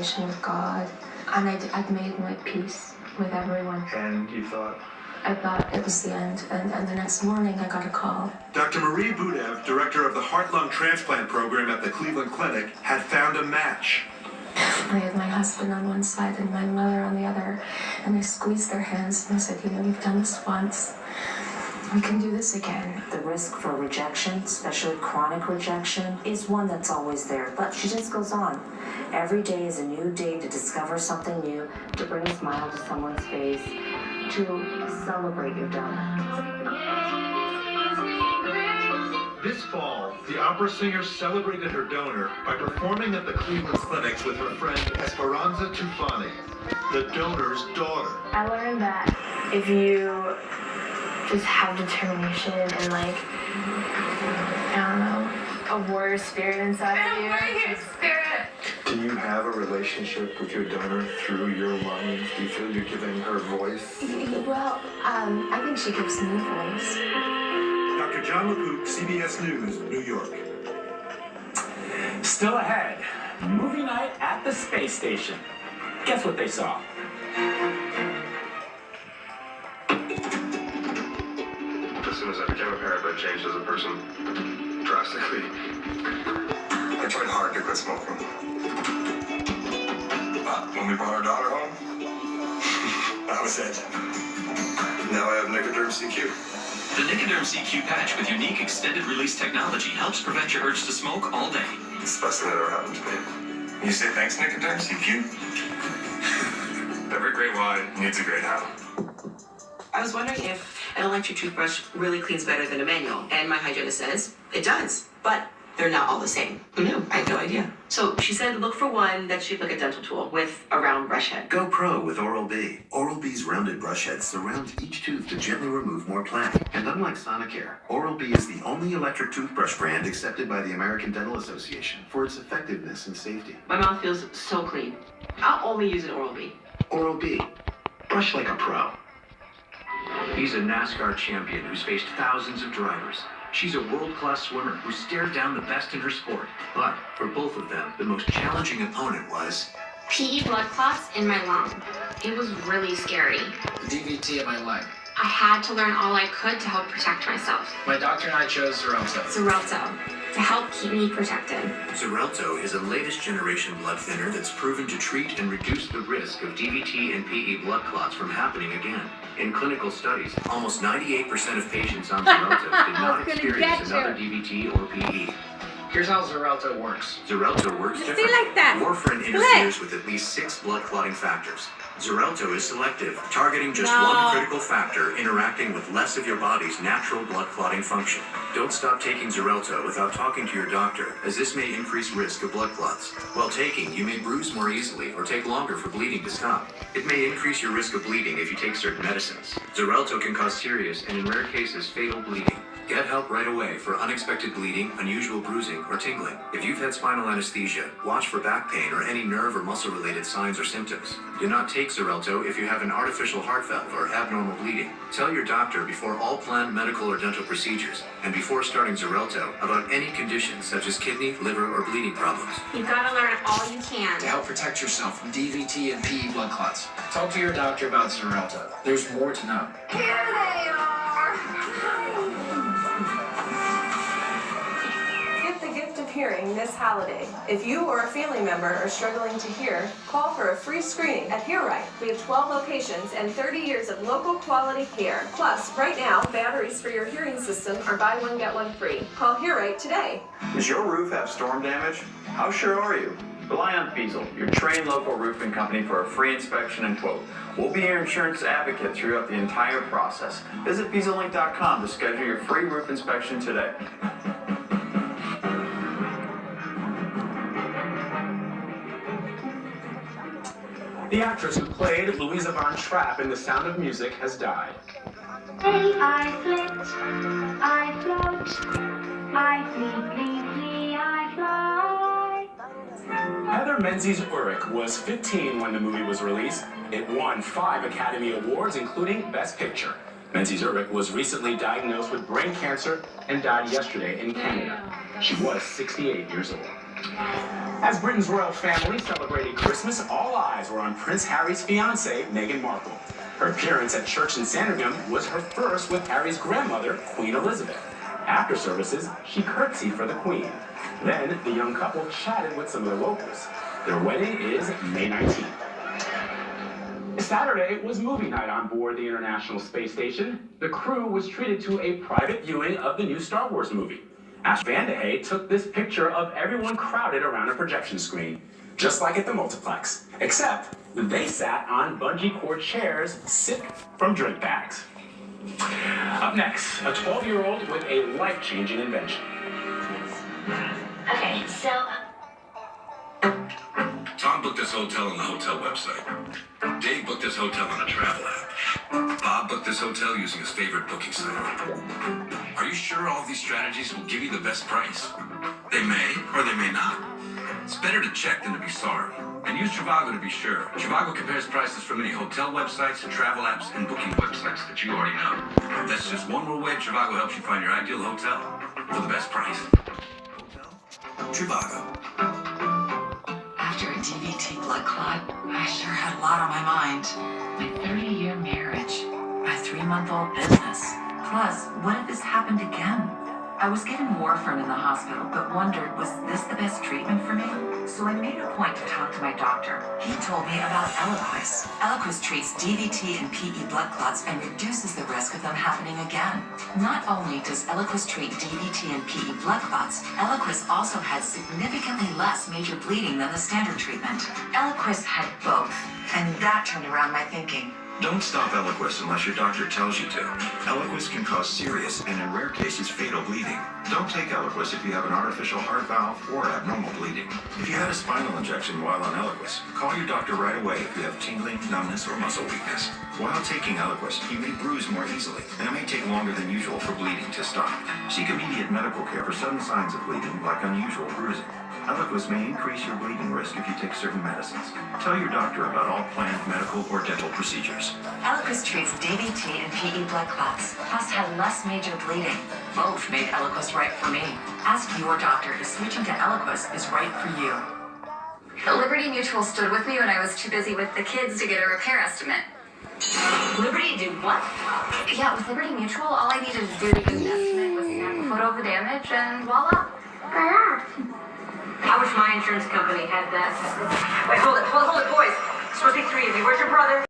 conversation with God, and I'd made my peace with everyone. And you thought? I thought it was the end, and the next morning I got a call. Dr. Marie Budev, director of the heart-lung transplant program at the Cleveland Clinic, had found a match. I had my husband on one side and my mother on the other, and I squeezed their hands and I said, you've done this once. We can do this again. The risk for rejection, especially chronic rejection, is one that's always there, but she just goes on. Every day is a new day to discover something new, to bring a smile to someone's face, to celebrate your donor. This fall, the opera singer celebrated her donor by performing at the Cleveland Clinic with her friend Esperanza Tufani, the donor's daughter. I learned that if you just have determination and a warrior spirit inside of you. Warrior spirit! Do you have a relationship with your donor through your lungs? Do you feel you're giving her voice? Well, I think she gives me voice. Dr. John LaPook, CBS News, New York. Still ahead, movie night at the space station. Guess what they saw? As soon as I became a parent, I changed as a person drastically. I tried hard to quit smoking. But when we brought our daughter home, that was it. Now I have Nicoderm CQ. The Nicoderm CQ patch with unique extended-release technology helps prevent your urge to smoke all day. It's the best thing that ever happened to me. You say thanks, Nicoderm CQ? Every great why needs a great how. I was wondering if an electric toothbrush really cleans better than a manual, and my hygienist says it does, but they're not all the same. Who knew? I had no idea. So she said look for one that's shaped like a dental tool with a round brush head. Go pro with Oral-B. Oral-B's rounded brush head surrounds each tooth to gently remove more plaque. And unlike Sonicare, Oral-B is the only electric toothbrush brand accepted by the American Dental Association for its effectiveness and safety. My mouth feels so clean. I'll only use an Oral-B. Oral-B. Brush like a pro. He's a NASCAR champion who's faced thousands of drivers. She's a world-class swimmer who stared down the best in her sport. But for both of them, the most challenging opponent was PE blood clots in my lung. It was really scary. DVT in my leg. I had to learn all I could to help protect myself. My doctor and I chose Xarelto. Xarelto, to help keep me protected. Xarelto is a latest generation blood thinner that's proven to treat and reduce the risk of DVT and PE blood clots from happening again. In clinical studies, almost 98% of patients on Xarelto did not experience another DVT or PE. Here's how Xarelto works. Xarelto works differently. like that. Warfarin interferes with at least 6 blood clotting factors. Xarelto is selective, targeting just one critical factor, interacting with less of your body's natural blood clotting function. Don't stop taking Xarelto without talking to your doctor, as this may increase risk of blood clots. While taking, you may bruise more easily or take longer for bleeding to stop. It may increase your risk of bleeding if you take certain medicines. Xarelto can cause serious and in rare cases fatal bleeding. Get help right away for unexpected bleeding, unusual bruising, or tingling. If you've had spinal anesthesia, watch for back pain or any nerve or muscle-related signs or symptoms. Do not take Xarelto if you have an artificial heart valve or abnormal bleeding. Tell your doctor before all planned medical or dental procedures, and before starting Xarelto, about any conditions such as kidney, liver, or bleeding problems. You've got to learn all you can. To help protect yourself from DVT and PE blood clots. Talk to your doctor about Xarelto. There's more to know. Here they are. Get the gift of hearing this holiday. If you or a family member are struggling to hear, call for a free screening at Hear Right. We have 12 locations and 30 years of local quality care. Plus, right now, batteries for your hearing system are buy one, get one free. Call Hear Right today. Does your roof have storm damage? How sure are you? Rely on Fiesel, your trained local roofing company, for a free inspection and quote. We'll be your insurance advocate throughout the entire process. Visit FieselLink.com to schedule your free roof inspection today. The actress who played Louisa Von Trapp in The Sound of Music has died. Hey, I flit, I float, I flee, I fly. Heather Menzies Urich was 15 when the movie was released. It won 5 Academy Awards, including Best Picture. Menzies Urich was recently diagnosed with brain cancer and died yesterday in Canada. She was 68 years old. As Britain's royal family celebrated Christmas, all eyes were on Prince Harry's fiancée, Meghan Markle. Her appearance at church in Sandringham was her first with Harry's grandmother, Queen Elizabeth. After services, she curtsied for the Queen. Then, the young couple chatted with some of the locals. Their wedding is May 19th. Saturday was movie night on board the International Space Station. The crew was treated to a private viewing of the new Star Wars movie. Ash Vanderhay took this picture of everyone crowded around a projection screen, just like at the multiplex, except they sat on bungee cord chairs sipped from drink bags. Up next, a 12-year-old with a life-changing invention. Okay, so Tom booked this hotel on the hotel website. Dave booked this hotel on a travel app. Bob booked this hotel using his favorite booking site. Are you sure all of these strategies will give you the best price? They may, or they may not. It's better to check than to be sorry. And use Trivago to be sure. Trivago compares prices from many hotel websites, travel apps, and booking websites that you already know. That's just one more way Trivago helps you find your ideal hotel for the best price. Trivago. After a DVT blood clot, I sure had a lot on my mind. My 30-year marriage, my 3-month-old business. Plus, what if this happened again? I was given warfarin in the hospital, but wondered, was this the best treatment for me? So I made a point to talk to my doctor. He told me about Eliquis. Eliquis treats DVT and PE blood clots and reduces the risk of them happening again. Not only does Eliquis treat DVT and PE blood clots, Eliquis also has significantly less major bleeding than the standard treatment. Eliquis had both, and that turned around my thinking. Don't stop Eliquis unless your doctor tells you to. Eliquis can cause serious and, in rare cases, fatal bleeding. Don't take Eliquis if you have an artificial heart valve or abnormal bleeding. If you had a spinal injection while on Eliquis, call your doctor right away if you have tingling, numbness, or muscle weakness. While taking Eliquis, you may bruise more easily, and it may take longer than usual for bleeding to stop. Seek immediate medical care for sudden signs of bleeding, like unusual bruising. Eliquis may increase your bleeding risk if you take certain medicines. Tell your doctor about all planned medical or dental procedures. Eliquis treats DVT and PE blood clots, plus had less major bleeding. Both made Eliquis right for me. Ask your doctor if switching to Eliquis is right for you. Liberty Mutual stood with me when I was too busy with the kids to get a repair estimate. Liberty do what? Yeah, with Liberty Mutual, all I needed to do to get an estimate was snap a photo of the damage and voila. I wish my insurance company had that. Wait, hold it, boys. It's supposed to be 3 of you. Where's your brother?